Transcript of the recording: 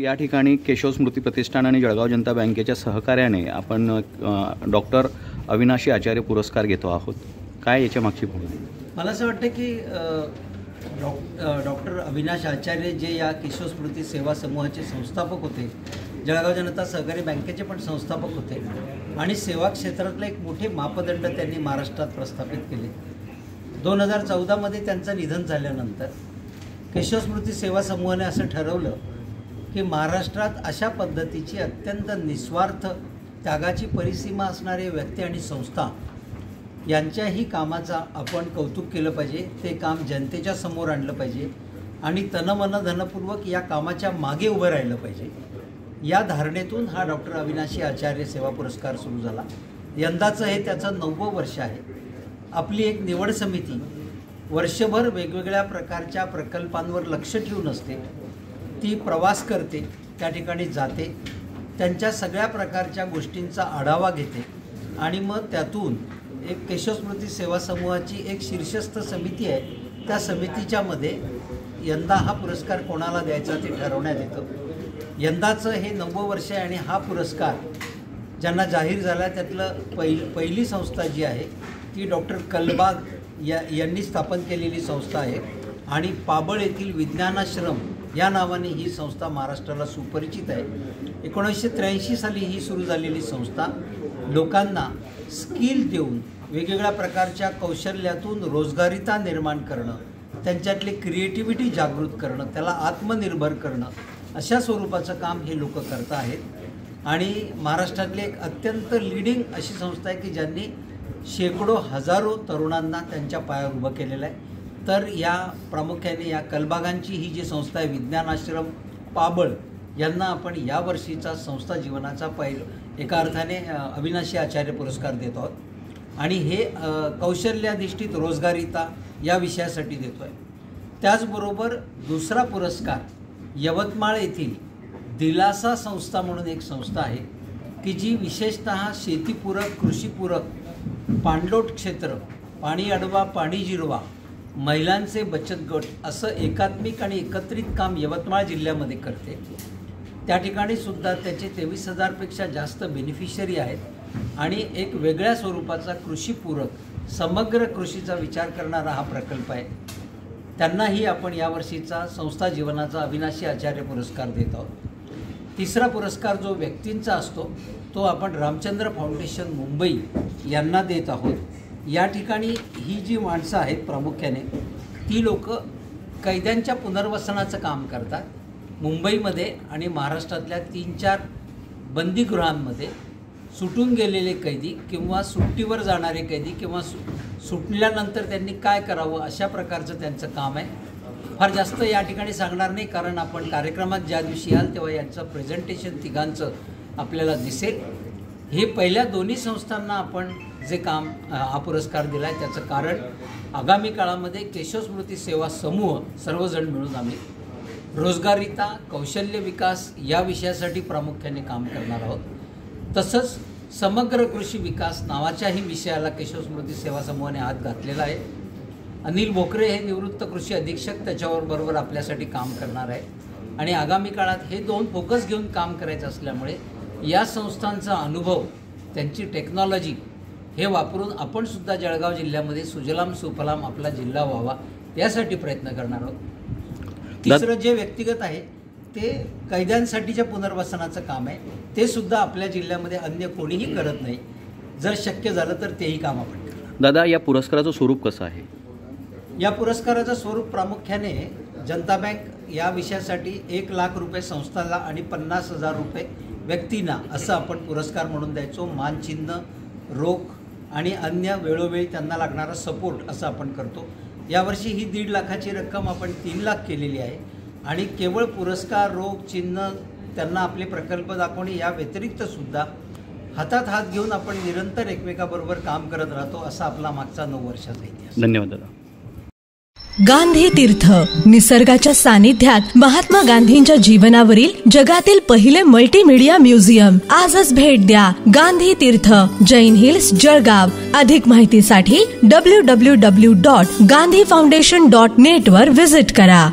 या ठिकाणी केशव स्मृती प्रतिष्ठान आणि जळगाव जनता बँकेच्या सहकार्याने आपण डॉक्टर अविनाशी आचार्य पुरस्कार घेतो आहोत. काय याच्या मागची भूमिका? मला असं वाटतं की डॉक्टर अविनाश आचार्य जे या केशव स्मृती सेवा समूहाचे संस्थापक होते, जळगाव जनता सहकारी बँकेचे पण संस्थापक होते आणि सेवा क्षेत्रातले एक मोठे मापदंड त्यांनी महाराष्ट्रात प्रस्थापित केले. 2014मध्ये त्यांचं निधन झाल्यानंतर केशव स्मृती सेवा समूहाने असं ठरवलं की महाराष्ट्रात अशा पद्धतीची अत्यंत निस्वार्थ त्यागाची परिसीमा असणारे व्यक्ती आणि संस्था यांच्याही कामाचा आपण कौतुक केलं पाहिजे. ते काम जनतेच्या समोर आणलं पाहिजे आणि तनमन धनपूर्वक या कामाच्या मागे उभं राहिलं पाहिजे. या धारणेतून हा डॉक्टर अविनाशी आचार्य सेवा पुरस्कार सुरू झाला. यंदाचं हे त्याचं 9वं वर्ष आहे. आपली एक निवड समिती वर्षभर वेगवेगळ्या प्रकारच्या प्रकल्पांवर लक्ष ठेवून असते. ती प्रवास करते, त्या ठिकाणी जाते, त्यांच्या सगळ्या प्रकारच्या गोष्टींचा आढावा घेते आणि मग त्यातून एक केशव स्मृती सेवा समूहाची एक शीर्षस्थ समिती आहे. त्या समितीच्यामध्ये यंदा हा पुरस्कार कोणाला द्यायचा ते ठरवण्यात येतं. यंदाचं हे 9वं वर्ष आहे आणि हा पुरस्कार ज्यांना जाहीर झाला त्यातलं पहिली संस्था जी आहे ती डॉक्टर कलबाग यांनी स्थापन केलेली संस्था आहे आणि पाबळ येथील विज्ञानाश्रम या नावाने ही संस्था महाराष्ट्राला सुपरिचित आहे. 1983 साली ही सुरू झालेली संस्था लोकांना स्किल देऊन वेगवेगळ्या प्रकारच्या कौशल्यातून रोजगारीता निर्माण करणं, त्यांच्यातली क्रिएटिव्हिटी जागृत करणं, त्याला आत्मनिर्भर करणं अशा स्वरूपाचं काम हे लोक करत आहेत आणि महाराष्ट्रातली एक अत्यंत लीडिंग अशी संस्था आहे की ज्यांनी शेकडो हजारो तरुणांना त्यांच्या पायावर उभं केलेलं आहे. तर या प्रामुख्याने या कलबागांची ही जी संस्था आहे विज्ञानाश्रम पाबळ यांना आपण यावर्षीचा संस्था जीवनाचा एका अर्थाने अविनाशी आचार्य पुरस्कार देतो आहोत आणि हे कौशल्याधिष्ठित रोजगारीता या विषयासाठी देतो आहे. त्याचबरोबर दुसरा पुरस्कार यवतमाळ येथील दिलासा संस्था म्हणून एक संस्था आहे की जी विशेषतः शेतीपूरक, कृषीपूरक, पाणलोट क्षेत्र, पाणी अडवा पाणी जिरवा, महिलांचे बचत गट असं एकात्मिक आणि एकत्रित काम यवतमाळ जिल्ह्यामध्ये करते. त्या ठिकाणी सुद्धा त्याचे 23,000पेक्षा जास्त बेनिफिशरी आहेत आणि एक वेगळ्या स्वरूपाचा कृषीपूरक समग्र कृषीचा विचार करणारा हा प्रकल्प आहे. त्यांनाही आपण यावर्षीचा संस्था जीवनाचा अविनाशी आचार्य पुरस्कार देत आहोत. तिसरा पुरस्कार जो व्यक्तींचा असतो तो आपण रामचंद्र फाउंडेशन मुंबई यांना देत आहोत. या ठिकाणी ही जी माणसं आहेत प्रामुख्याने ती लोक कैद्यांच्या पुनर्वसनाचं काम करतात. मुंबईमध्ये आणि महाराष्ट्रातल्या 3-4 बंदीगृहांमध्ये सुटून गेलेले कैदी किंवा सुट्टीवर जाणारे कैदी किंवा सुटल्यानंतर त्यांनी काय करावं अशा प्रकारचं त्यांचं काम आहे. फार जास्त या ठिकाणी सांगणार नाही कारण आपण कार्यक्रमात ज्या दिवशी याल तेव्हा यांचं प्रेझेंटेशन तिघांचं आपल्याला दिसेल. हे पहिल्या दोन्ही संस्थांना आपण जे काम हा पुरस्कार दिला आहे त्याचं कारण आगामी काळामध्ये केशव स्मृती सेवा समूह सर्वजण मिळून आम्ही रोजगारीता, कौशल्य विकास या विषयासाठी प्रामुख्याने काम करणार आहोत. तसंच समग्र कृषी विकास नावाच्याही विषयाला केशव स्मृती सेवा समूहाने हात घातलेला आहे. अनिल भोकरे हे निवृत्त कृषी अधीक्षक त्याच्याबरोबर आपल्यासाठी काम करणार आहे आणि आगामी काळात हे 2 फोकस घेऊन काम करायचं असल्यामुळे या संस्थांचा अनुभव, त्यांची टेक्नॉलॉजी हे वापरून आपण सुद्धा जळगाव जिल्ह्यामध्ये सुजलाम सुफलाम आपला जिल्हा व्हावा यासाठी प्रयत्न करणार आहोत. तिसरं जे व्यक्तिगत आहे ते कैद्यांसाठीच्या पुनर्वसनाचं काम आहे. ते सुद्धा आपल्या जिल्ह्यामध्ये अन्य कोणीही करत नाही. जर शक्य झालं तर तेही काम आपण करणार. दादा, या पुरस्काराचं स्वरूप कसं आहे? या पुरस्काराचं स्वरूप प्रामुख्याने जनता बँक या विषयासाठी 1 लाख रुपये संस्थाला आणि 50,000 रुपये व्यक्तींना असं आपण पुरस्कार म्हणून द्यायचो. मानचिन्ह, रोख आणि अन्य वेळोवेळी त्यांना लागणारा सपोर्ट असं आपण करतो. यावर्षी ही 1.5 लाखाची रक्कम आपण 3 लाख केलेली आहे आणि केवळ पुरस्कार, रोख, चिन्ह, त्यांना आपले प्रकल्प दाखवणे या व्यतिरिक्त सुद्धा हातात हात घेऊन आपण निरंतर एकमेकाबरोबर काम करत राहतो. असा आपला मागचा 9 वर्षाचा इतिहास. धन्यवाद दादा. गांधी तीर्थ, निसर्गाच्या सानिध्यात महात्मा गांधींच्या जीवनावरील जगातील पहिले मल्टीमीडिया म्युझियम. आजच भेट द्या. गांधी तीर्थ, जैन हिल्स, जळगाव. अधिक माहितीसाठी www.gandhifoundation.net वर व्हिजिट करा.